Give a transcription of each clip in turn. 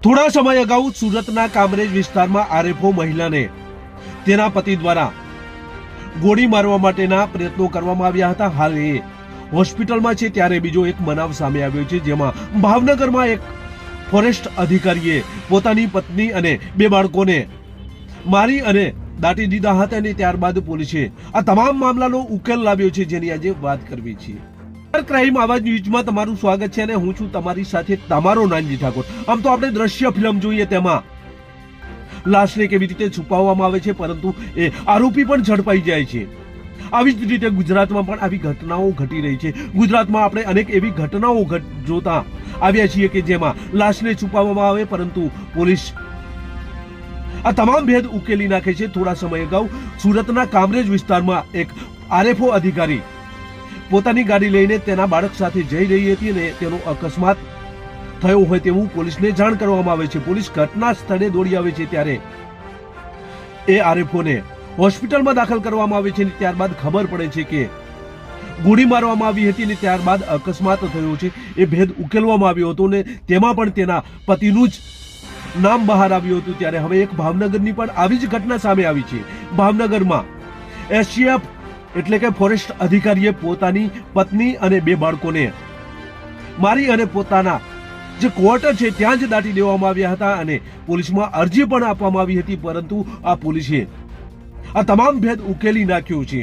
થોડા સમય અગાઉ સુરતના કામરેજ વિસ્તારમાં આરએફઓ મહિલાને તેના પતિ દ્વારા ગોળી મારવા માટેના પ્રયત્નો કરવામાં આવ્યા હતા. હાલ એ હોસ્પિટલમાં છે. ત્યારે બીજો એક બનાવ સામે આવ્યો છે, જેમાં ભાવનગરમાં એક ફોરેસ્ટ અધિકારીએ પોતાની પત્ની અને 2 બાળકોને મારી અને દાટી દીધા હતા અને ત્યારબાદ પોલીસે આ તમામ મામલાનો ઉકેલ લાવ્યો છે, જેની આજે વાત કરવી છે. ક્રાઇમ આવાજ ન્યૂઝમાં તમારું સ્વાગત છે અને હું છું તમારી સાથે તમારો નાનજી ઠાકોર. આમ તો આપણે દ્રશ્ય ફિલ્મ જોઈએ તેમાં લાશને કેવી રીતે છુપાવવામાં આવે છે, પરંતુ એ આરોપી પણ ઝડપાઈ જાય છે. આવી જ રીતે ગુજરાતમાં પણ આવી ઘટનાઓ ઘટી રહી છે. ગુજરાતમાં આપણે અનેક એવી ઘટનાઓ જોતા આવ્યા છીએ કે જેમાં લાશને છુપાવવામાં આવે, પરંતુ પોલીસ આ તમામ ભેદ ઉકેલી નાખે છે. થોડા સમય અગાઉ સુરતના કામરેજ વિસ્તારમાં એક આરએફઓ અધિકારી પોતાની ગાડી લઈને તેના બાળક સાથે જઈ રહી હતી અને તેનો અકસ્માત થયો હોય તેવું પોલીસને જાણ કરવામાં આવે છે. પોલીસ ઘટના સ્થળે દોડી આવે છે. ત્યારે એ આરએફઓને હોસ્પિટલમાં દાખલ કરવામાં આવે છે. ત્યારબાદ ખબર પડે છે કે ગોળી મારવામાં આવી હતી અને ત્યારબાદ અકસ્માત થયો છે. એ ભેદ ઉકેલવામાં આવ્યો હતો અને તેમાં પણ તેના પતિનું જ નામ બહાર આવ્યું હતું. ત્યારે હવે એક ભાવનગરની પણ આવી જ ઘટના સામે આવી છે. ભાવનગરમાં એસટીએફ એટલે કે ફોરેસ્ટ અધિકારીએ પોતાની પત્ની અને 2 બાળકોને મારી અને પોતાના જે ક્વાર્ટર છે ત્યાં જ દાટી દેવામાં આવ્યા હતા અને પોલીસમાં અરજી પણ આપવામાં આવી હતી, પરંતુ આ પોલીસે આ તમામ ભેદ ઉકેલી નાખ્યો છે.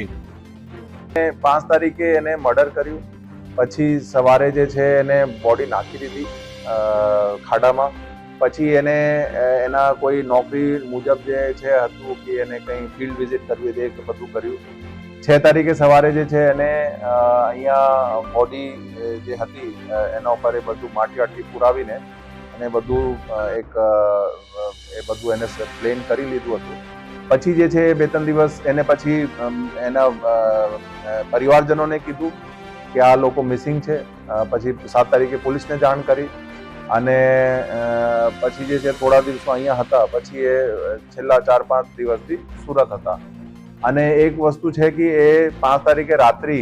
5 તારીખે એને મર્ડર કર્યું, પછી સવારે જે છે એને બોડી નાખી દીધી ખાડામાં. પછી એને એના કોઈ નોકરી મુજબ જે છે હતું કે એને કંઈ ફિલ્ડ વિઝિટ કરવી હતી કે બધું કર્યું. 6 તારીખે સવારે જે છે એને અહીંયા બોડી જે હતી એના ઉપર એ બધું માટી પુરાવીને અને બધું એ બધું એને પ્લેન કરી લીધું હતું. પછી જે છે 2-3 દિવસ એને પછી એના પરિવારજનોને કીધું કે આ લોકો મિસિંગ છે. પછી 7 તારીખે પોલીસને જાણ કરી અને પછી જે છે થોડા દિવસો અહીંયા હતા. પછી એ છેલ્લા 4-5 દિવસથી સુરત હતા. અને એક વસ્તુ છે કે એ 5 તારીખે રાત્રિ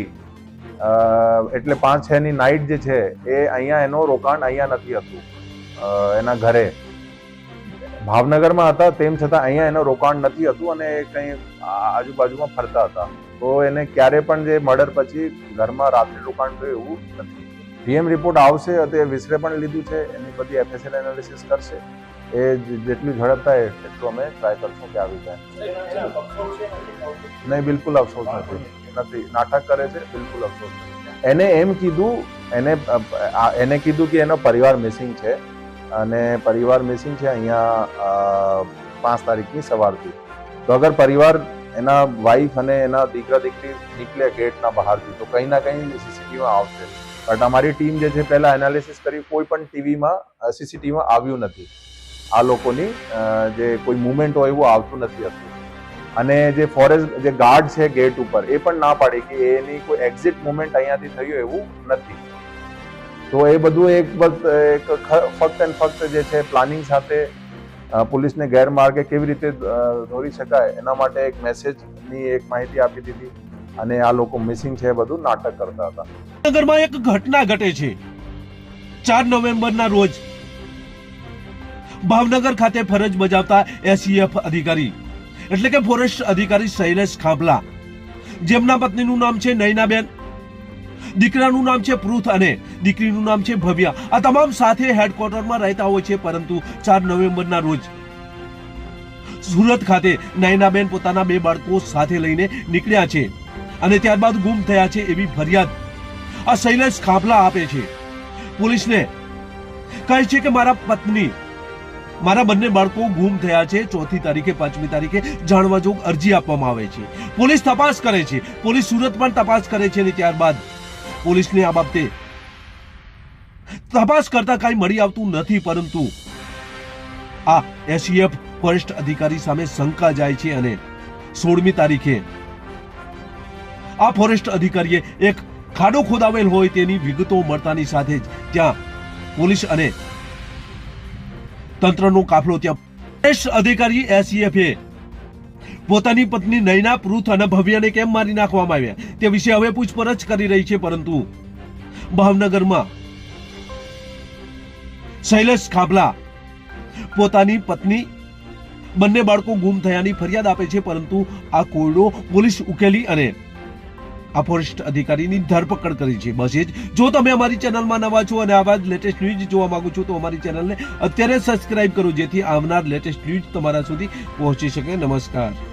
એટલે 5-6 ની નાઇટ જે છે એ અહીંયા એનો રોકાણ અહીંયા નથી હતું, એના ઘરે ભાવનગરમાં હતા. તેમ છતાં અહીંયા એનો રોકાણ નથી હતું અને એ કંઈ આજુબાજુમાં ફરતા હતા. તો એને ક્યારે પણ જે મર્ડર પછી ઘરમાં રાત્રિ રોકાણ થયું એવું નથી. ડીએમ રિપોર્ટ આવશે, તે વિસરે પણ લીધું છે. એની બધી એફએસએલ એનાલિસિસ કરશે. એ જેટલું ઝડપ થાય એટલું અમે ટ્રાય કરશું કે આવી જાય. નહીં, બિલકુલ અફસોસ નથી. નાટક કરે છે, બિલકુલ અફસોસ નથી. એને એમ કીધું, એને કીધું કે એનો પરિવાર મિસિંગ છે અને પરિવાર મિસિંગ છે અહીંયા 5 તારીખની સવારથી. તો અગર પરિવાર એના વાઈફ અને એના દીકરા દીકરી નીકળે ગેટના બહારથી તો કંઈ ના કંઈ સીસીટીવીમાં આવશે. બટ અમારી ટીમ જે છે પહેલા એનાલિસિસ કરી, કોઈ પણ ટીવીમાં સીસીટીવીમાં આવ્યું નથી. આ લોકોની જે કોઈ મુવમેન્ટ હોય એવું આવતું નથી હતું. અને જે ફોરેસ્ટ જે ગાર્ડ છે ગેટ ઉપર એ પણ ના પાડી કે એની કોઈ એક્ઝિટ મુવમેન્ટ અહીંયાથી થયું એવું નથી. તો એ બધું એક ફક્ત એન્ડ ફક્ત જે છે પ્લાનિંગ સાથે પોલીસને ગેરમાર્ગે કેવી રીતે દોરી શકાય એના માટે એક મેસેજની એક માહિતી આપી દીધી અને આ લોકો મિસિંગ છે બધું નાટક કરતા હતા. ભાવનગરમાં એક ઘટના ઘટે છે. 4 નવેમ્બરના રોજ ભાવનગર ખાતે ફરજ બજાવતા એસટીએફ અધિકારી એટલે કે ફોરેસ્ટ અધિકારી શૈલેષ ખાંભલા, જેમના પત્નીનું નામ છે નયનાબેન, દીકરાનું નામ છે પૃથ અને દીકરીનું નામ છે ભવ્યા, આ તમામ સાથે હેડક્વાર્ટરમાં રહેતા હોય છે. પરંતુ 4 નવેમ્બરના રોજ સુરત ખાતે નયનાબેન પોતાના 2 બાળકો સાથે લઈને નીકળ્યા છે અને ત્યારબાદ ગુમ થયા છે એવી ફરિયાદ આ શૈલેષ ખાંભલા આપે છે. પોલીસને કહે છે કે મારા પત્ની, મારા બંને બાળકો ગુમ થયા છે. 4મી તારીખે 5મી તારીખે જાણવા જોગ અરજી આપવામાં આવે છે. પોલીસ તપાસ કરે છે. પોલીસ સુરત પણ તપાસ કરે છે અને ત્યારબાદ પોલીસને આ બાબતે તપાસ કરતા કાંઈ મળી આવતું નથી. પરંતુ આ એસટીએફ ફોરેસ્ટ અધિકારી સામે શંકા જાય છે અને 16મી તારીખે આ ફોરેસ્ટ અધિકારીએ એક ખાડો ખોદાવેલ હોય તેની વિગતો મળતાની સાથે જ ત્યાં પોલીસ અને તંત્રનો કાફલો ત્યાં ફોરેસ્ટ અધિકારી એસટીએફે પોતાની પત્ની નયના, પૃથ અને ભવ્યાને કેમ મારી નાખવામાં આવ્યા તે વિશે હવે પૂછપરછ કરી રહી છે. પરંતુ ભાવનગરમાં શૈલેષ ખાંભલા પોતાની પત્ની બંને બાળકો ગુમ થયાની ફરિયાદ આપે છે, પરંતુ આ કોયડો પોલીસ ઉકેલી અને આ ફોરેસ્ટ અધિકારીની ધરપકડ કરી છે. બસ એ જ. જો તમે અમારી ચેનલમાં નવા છો અને આવા જ લેટેસ્ટ ન્યૂઝ જોવા માંગો છો તો અમારી ચેનલને અત્યારે સબસ્ક્રાઇબ કરો, જેથી આવનાર લેટેસ્ટ ન્યૂઝ તમારા સુધી પહોંચી શકે. નમસ્કાર.